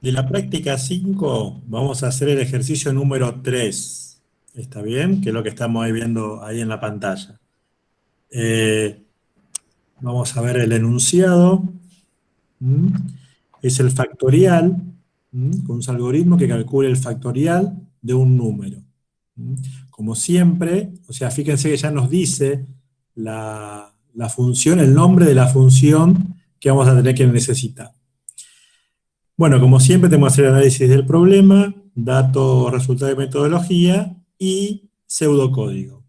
De la práctica 5 vamos a hacer el ejercicio número 3. ¿Está bien? Que es lo que estamos ahí viendo ahí en la pantalla. Eh, Vamos a ver el enunciado. ¿Mm? Es el factorial, con un algoritmo que calcula el factorial de un número. ¿Mm? Como siempre, o sea, fíjense que ya nos dice la función, el nombre de la función que vamos a tener que necesitar. Bueno, como siempre tenemos que hacer análisis del problema, datos, resultado de metodología y pseudocódigo.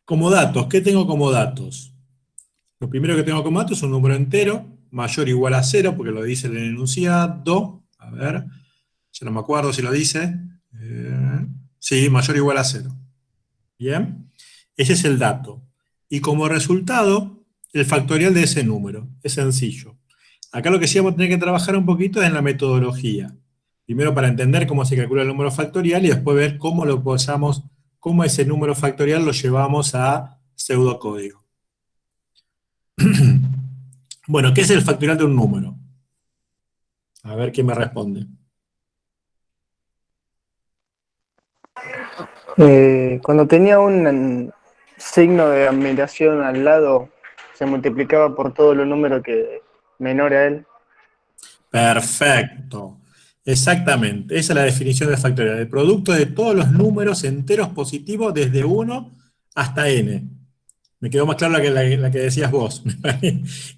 Como datos, ¿qué tengo como datos? Lo primero que tengo como datos es un número entero, mayor o igual a cero, porque lo dice en el enunciado. A ver, ya no me acuerdo si lo dice. Sí, mayor o igual a cero. Bien, ese es el dato. Y como resultado, el factorial de ese número. Es sencillo. Acá lo que sí vamos a tener que trabajar un poquito es en la metodología. Primero para entender cómo se calcula el número factorial y después ver cómo lo posamos, cómo ese número factorial lo llevamos a pseudocódigo. Bueno, ¿qué es el factorial de un número? A ver quién me responde. Cuando tenía un signo de admiración al lado, se multiplicaba por todos los números que menor a él. Perfecto. Exactamente. Esa es la definición de factorial. El producto de todos los números enteros positivos desde 1 hasta n. Me quedó más claro la que decías vos,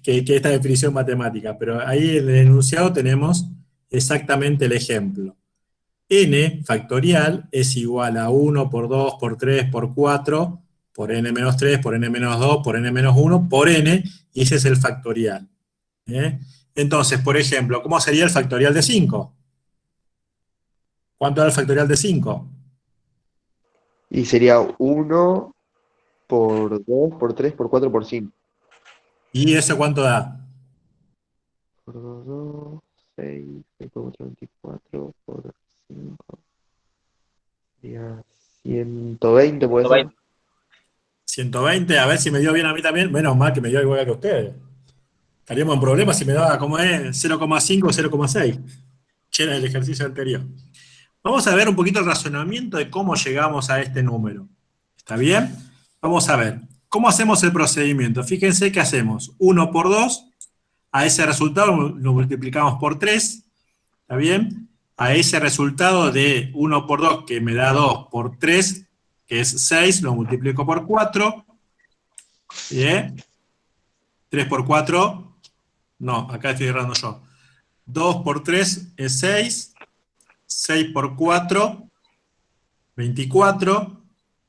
que esta definición matemática. Pero ahí en el enunciado tenemos exactamente el ejemplo. N factorial es igual a 1 por 2 por 3 por 4 por n menos 3 por n menos 2 por n menos 1 por n, y ese es el factorial. ¿Eh? Entonces, por ejemplo, ¿cómo sería el factorial de 5? ¿Cuánto da el factorial de 5? Y sería 1 por 2 por 3 por 4 por 5. ¿Y ese cuánto da? Por 2, 6, 6 por 4, 24, por 5, sería 120, puede ser. 120. 120, a ver si me dio bien a mí también. Menos mal que me dio igual que a ustedes. Estaríamos en problemas si me daba, como es, 0,5 o 0,6, que era el ejercicio anterior. Vamos a ver un poquito el razonamiento de cómo llegamos a este número. ¿Está bien? Vamos a ver. ¿Cómo hacemos el procedimiento? Fíjense que hacemos 1 por 2, a ese resultado lo multiplicamos por 3, ¿está bien? A ese resultado de 1 por 2, que me da 2 por 3, que es 6, lo multiplico por 4, ¿bien? 3 por 4, no, acá estoy errando yo. 2 por 3 es 6, 6 por 4, 24,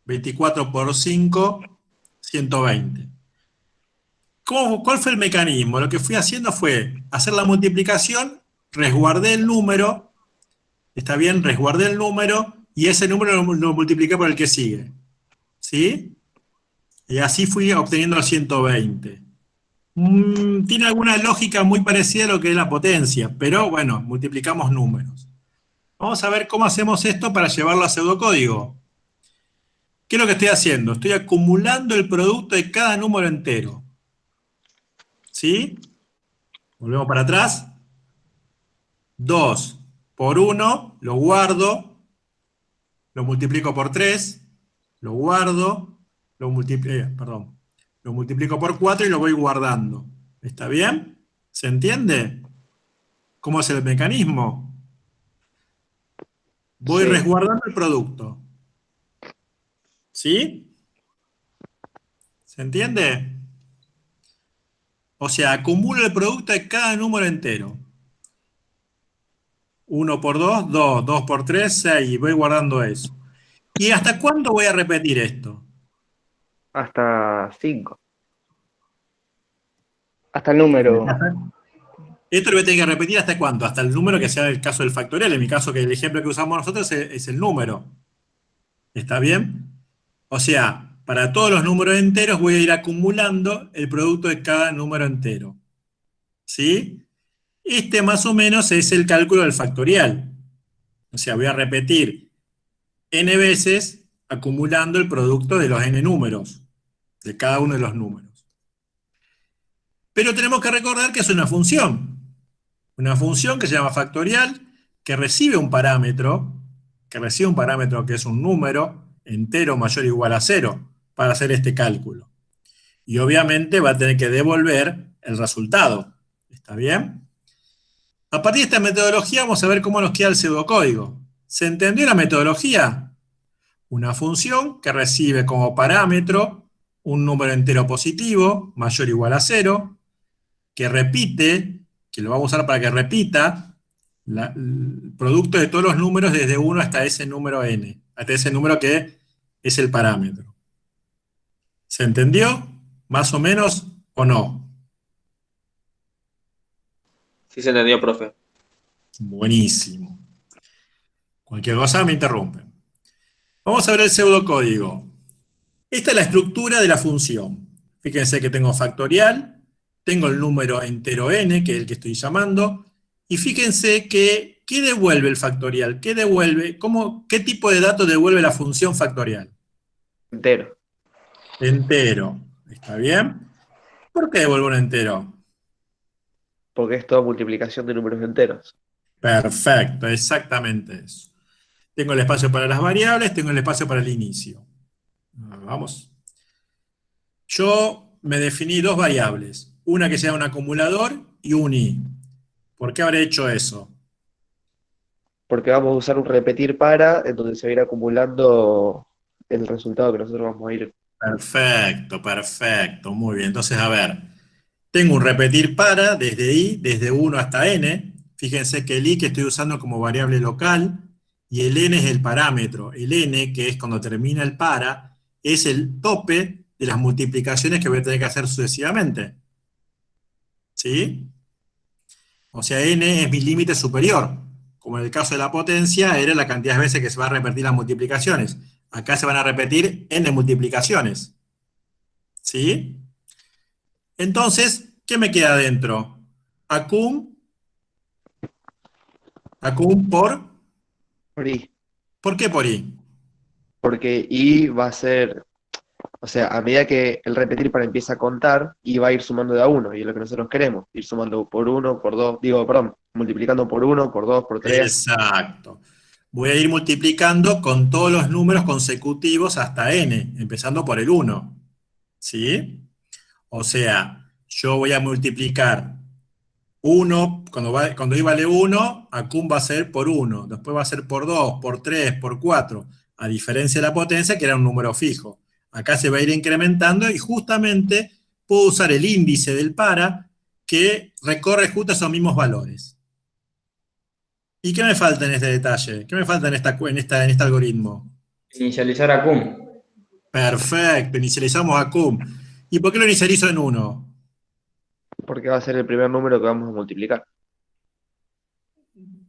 24 por 5, 120. ¿Cuál fue el mecanismo? Lo que fui haciendo fue hacer la multiplicación, resguardé el número, está bien, resguardé el número, y ese número lo multipliqué por el que sigue. ¿Sí? Y así fui obteniendo el 120. Tiene alguna lógica muy parecida a lo que es la potencia, pero bueno, multiplicamos números. Vamos a ver cómo hacemos esto para llevarlo a pseudocódigo. ¿Qué es lo que estoy haciendo? Estoy acumulando el producto de cada número entero. ¿Sí? Volvemos para atrás. 2 por 1, lo guardo, lo multiplico por 3, lo guardo, lo multiplico por 4 y lo voy guardando. ¿Está bien? ¿Se entiende? ¿Cómo es el mecanismo? Voy Sí, resguardando el producto. ¿Sí? ¿Se entiende? O sea, acumulo el producto de cada número entero. 1 por 2, 2, 2 por 3, 6, y voy guardando eso. ¿Y hasta cuándo voy a repetir esto? Hasta 5. Hasta el número. Esto lo voy a tener que repetir hasta cuánto, hasta el número que sea el caso del factorial. En mi caso, que el ejemplo que usamos nosotros es el número. ¿Está bien? O sea, para todos los números enteros voy a ir acumulando el producto de cada número entero. ¿Sí? Este más o menos es el cálculo del factorial. O sea, voy a repetir n veces acumulando el producto de los n números, de cada uno de los números. Pero tenemos que recordar que es una función. Una función que se llama factorial, que recibe un parámetro, que es un número entero mayor o igual a 0, para hacer este cálculo. Y obviamente va a tener que devolver el resultado. ¿Está bien? A partir de esta metodología vamos a ver cómo nos queda el pseudocódigo. ¿Se entendió la metodología? Una función que recibe como parámetro un número entero positivo, mayor o igual a 0, que repite, que lo vamos a usar para que repita el producto de todos los números desde 1 hasta ese número n, hasta ese número que es el parámetro. ¿Se entendió? ¿Más o menos o no? Sí se entendió, profe. Buenísimo. Cualquier cosa me interrumpen. Vamos a ver el pseudocódigo. Esta es la estructura de la función. Fíjense que tengo factorial, tengo el número entero n, que es el que estoy llamando, y fíjense que, ¿qué devuelve el factorial? ¿Qué devuelve? ¿Qué tipo de dato devuelve la función factorial? Entero. Entero. ¿Está bien? ¿Por qué devuelve un entero? Porque es toda multiplicación de números enteros. Perfecto, exactamente eso. Tengo el espacio para las variables, tengo el espacio para el inicio. Vamos. Yo me definí dos variables, una que sea un acumulador y un i. ¿Por qué habré hecho eso? Porque vamos a usar un repetir para, en donde se va a ir acumulando el resultado que nosotros vamos a ir. Perfecto, perfecto, muy bien. Entonces, a ver, tengo un repetir para desde i, desde 1 hasta n. Fíjense que el i que estoy usando como variable local y el n es el parámetro. El n, que es cuando termina el para, es el tope de las multiplicaciones que voy a tener que hacer sucesivamente. ¿Sí? O sea, n es mi límite superior. Como en el caso de la potencia, era la cantidad de veces que se va a repetir las multiplicaciones. Acá se van a repetir n multiplicaciones. ¿Sí? Entonces, ¿qué me queda adentro? Acum Por i. ¿por qué por i? Porque i va a ser, o sea, a medida que el repetir para empieza a contar, i va a ir sumando de a uno, y es lo que nosotros queremos, ir sumando por uno, por dos, multiplicando por uno, por dos, por tres. Exacto. Voy a ir multiplicando con todos los números consecutivos hasta n, empezando por el 1. ¿Sí? O sea, yo voy a multiplicar 1, cuando i vale 1, acum va a ser por 1, después va a ser por 2, por 3, por 4, a diferencia de la potencia, que era un número fijo. Acá se va a ir incrementando y justamente puedo usar el índice del para, que recorre justo esos mismos valores. ¿Y qué me falta en este detalle? ¿Qué me falta en este algoritmo? Inicializar a cum. Perfecto, inicializamos acum. ¿Y por qué lo inicializo en 1? Porque va a ser el primer número que vamos a multiplicar.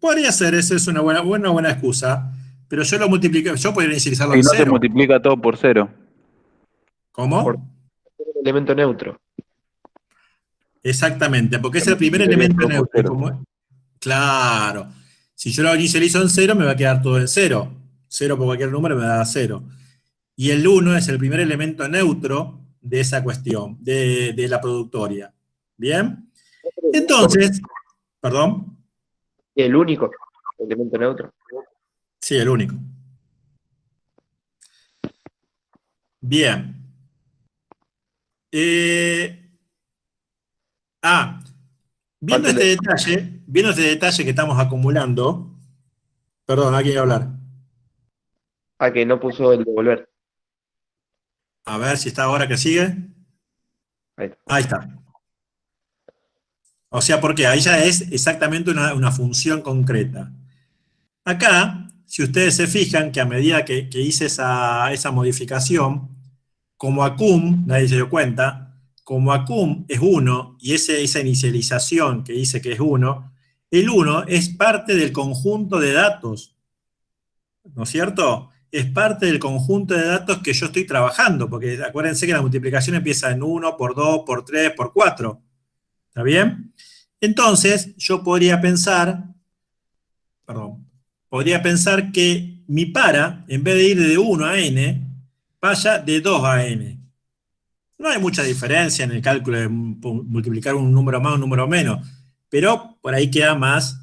Podría ser, esa es una buena excusa, pero yo lo multiplico, yo podría inicializarlo Y en no se 0. multiplica todo por 0. ¿Cómo? Por un elemento neutro. Exactamente, porque es Se el primer multiplicaría elemento todo por neutro. 0. Claro, si yo lo inicializo en 0, me va a quedar todo en 0. 0 por cualquier número me da 0. Y el 1 es el primer elemento neutro de esa cuestión, de la productoria. ¿Bien? Entonces, perdón, El único elemento neutro. sí, el único. Bien. Eh, viendo Falta el este detalle que estamos acumulando, perdón, aquí voy a hablar. que no puso el devolver. A ver si está ahora que sigue. Ahí está. Ahí está. O sea, porque ahí ya es exactamente una función concreta. Acá, si ustedes se fijan que a medida que hice esa modificación, como acum, nadie se dio cuenta, como acum es 1 y esa inicialización que dice que es 1, el 1 es parte del conjunto de datos, ¿no es cierto? Es parte del conjunto de datos que yo estoy trabajando, porque acuérdense que la multiplicación empieza en 1, por 2, por 3, por 4. ¿Está bien? Entonces, yo podría pensar que mi para, en vez de ir de 1 a n, vaya de 2 a n. No hay mucha diferencia en el cálculo de multiplicar un número más o un número menos. pero por ahí queda más,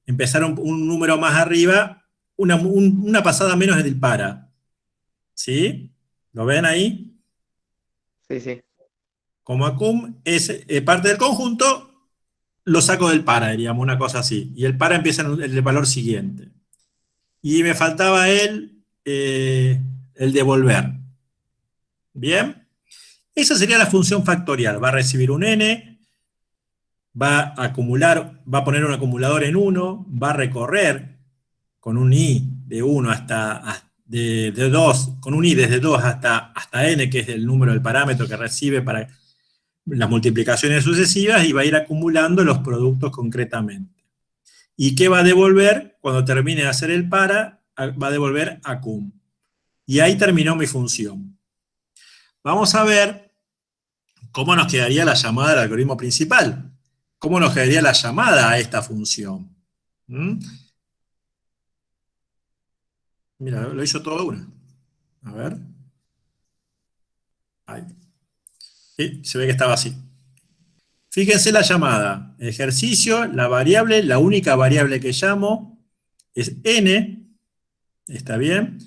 empezar un número más arriba, una pasada menos del para. ¿Sí? ¿Lo ven ahí? Sí, sí. Como acum es parte del conjunto, lo saco del para, diríamos, una cosa así. Y el para empieza en el valor siguiente. Y me faltaba el devolver. ¿Bien? Esa sería la función factorial. Va a recibir un n, va a acumular, va a poner un acumulador en 1, va a recorrer con un i de 1 de 2, con un i desde 2 hasta n, que es el número del parámetro que recibe para las multiplicaciones sucesivas, y va a ir acumulando los productos concretamente. ¿Y qué va a devolver? Cuando termine de hacer el para, va a devolver a cum. Y ahí terminó mi función. Vamos a ver cómo nos quedaría la llamada del algoritmo principal. ¿Cómo nos quedaría la llamada a esta función? ¿Mm? Mira, lo hizo todo una. A ver. Ahí. Sí, se ve que estaba así. Fíjense la llamada. Ejercicio, la variable, la única variable que llamo es n. ¿Está bien?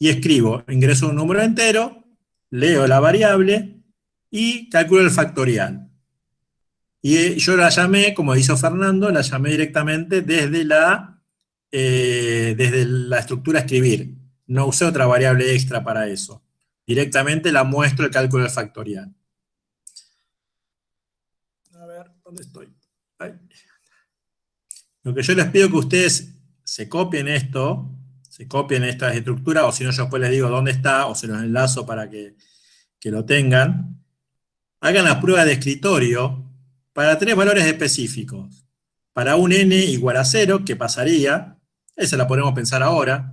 Y escribo, ingreso un número entero, leo la variable y calculo el factorial. Y yo la llamé, como hizo Fernando, la llamé directamente desde la estructura escribir. No usé otra variable extra para eso. Directamente la muestro el cálculo del factorial. A ver, ¿dónde estoy? Ahí. Lo que yo les pido que ustedes se copien estas estructuras, o si no yo después les digo dónde está, o se los enlazo para que lo tengan. Hagan la prueba de escritorio para 3 valores específicos. Para un n igual a 0, ¿qué pasaría? Esa la podemos pensar ahora.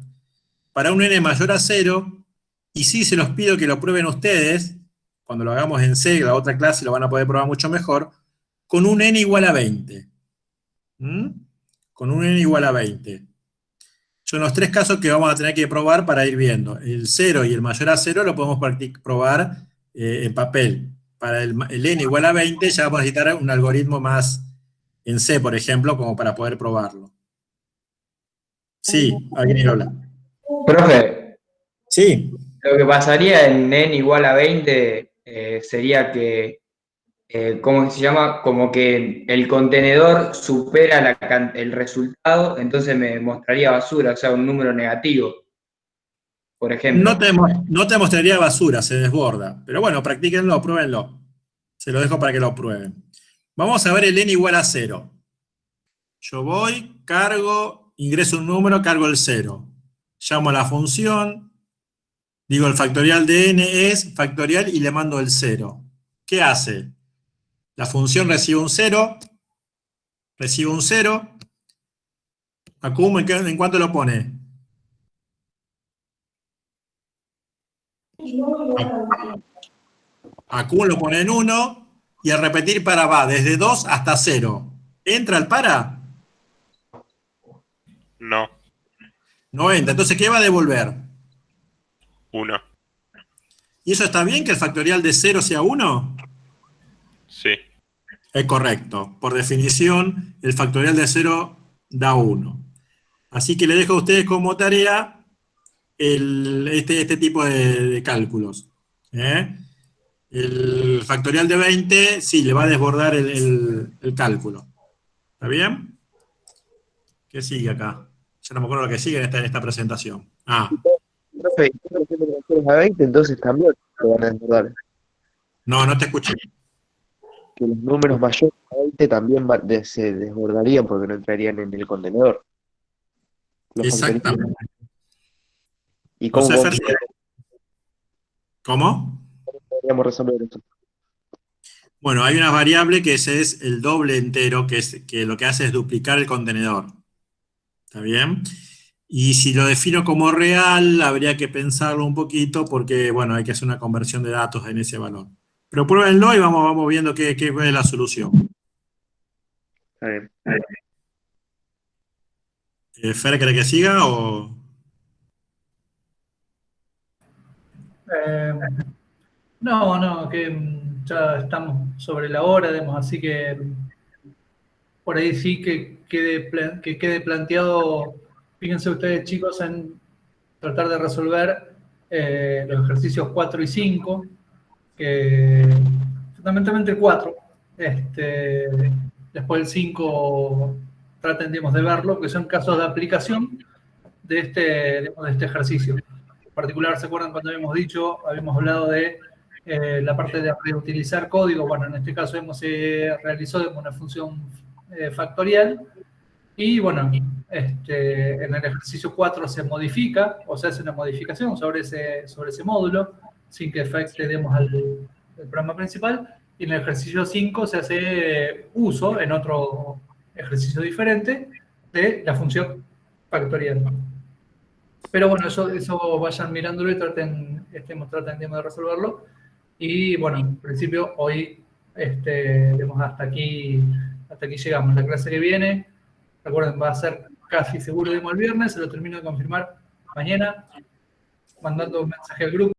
Para un n mayor a 0, y sí se los pido que lo prueben ustedes, cuando lo hagamos en C, la otra clase lo van a poder probar mucho mejor, con un n igual a 20. ¿Mm? Con un n igual a 20. Son los 3 casos que vamos a tener que probar para ir viendo. El 0 y el mayor a 0 lo podemos probar en papel. Para el n igual a 20 ya vamos a necesitar un algoritmo más en C, por ejemplo, como para poder probarlo. Sí, alguien iba a hablar. Profe, Sí, lo que pasaría en n igual a 20 sería que, ¿cómo se llama? Como que el contenedor supera el resultado, entonces me mostraría basura, o sea, un número negativo, por ejemplo. no te mostraría basura, se desborda. Pero bueno, practíquenlo, pruébenlo. Se lo dejo para que lo prueben. Vamos a ver el n igual a 0. Yo voy, cargo, ingreso un número, cargo el 0. Llamo a la función, digo el factorial de n es factorial y le mando el 0. ¿Qué hace? La función recibe un 0, Acum, ¿en cuánto lo pone? Acum lo pone en 1 y al repetir para va desde 2 hasta 0. ¿Entra el para? No, No entra. Entonces, ¿qué va a devolver? 1. ¿Y eso está bien que el factorial de 0 sea 1? Sí. Es correcto. Por definición, el factorial de 0 da 1. Así que le dejo a ustedes como tarea este tipo de cálculos. ¿Eh? El factorial de 20, sí, le va a desbordar el cálculo. ¿Está bien? ¿Qué sigue acá? Ya no me acuerdo lo que sigue en esta presentación. Ah, Profe, ¿y cómo hacemos las cosas a 20? Entonces también lo van a desbordar. no te escuché. Que los números mayores a 20 también se desbordarían porque no entrarían en el contenedor. Los factoriales. Exactamente. ¿Y O cómo sea, Fer, ¿cómo? podríamos resolver esto? Bueno, hay una variable que ese es el doble entero, que lo que hace es duplicar el contenedor. ¿Está bien? Y si lo defino como real, habría que pensarlo un poquito porque, bueno, hay que hacer una conversión de datos en ese valor. Pero pruébenlo y vamos viendo qué es la solución. Está bien. ¿Fer quiere que siga o...? Eh, no, que ya estamos sobre la hora, así que por ahí sí que quede planteado, fíjense ustedes chicos, en tratar de resolver los ejercicios 4 y 5, que fundamentalmente el 4, después el 5 traten digamos, de verlo, que son casos de aplicación de este ejercicio. En particular, ¿se acuerdan cuando habíamos hablado de la parte de reutilizar código? Bueno, en este caso realizó una función factorial y bueno, en el ejercicio 4 se modifica o se hace una modificación sobre ese módulo sin que afecte digamos, al programa principal, y en el ejercicio 5 se hace uso en otro ejercicio diferente de la función factorial. Pero bueno, eso vayan mirándolo y traten de resolverlo. Y bueno, en principio hoy hasta aquí llegamos. La clase que viene, recuerden, va a ser casi seguro el viernes, se lo termino de confirmar mañana, mandando un mensaje al grupo.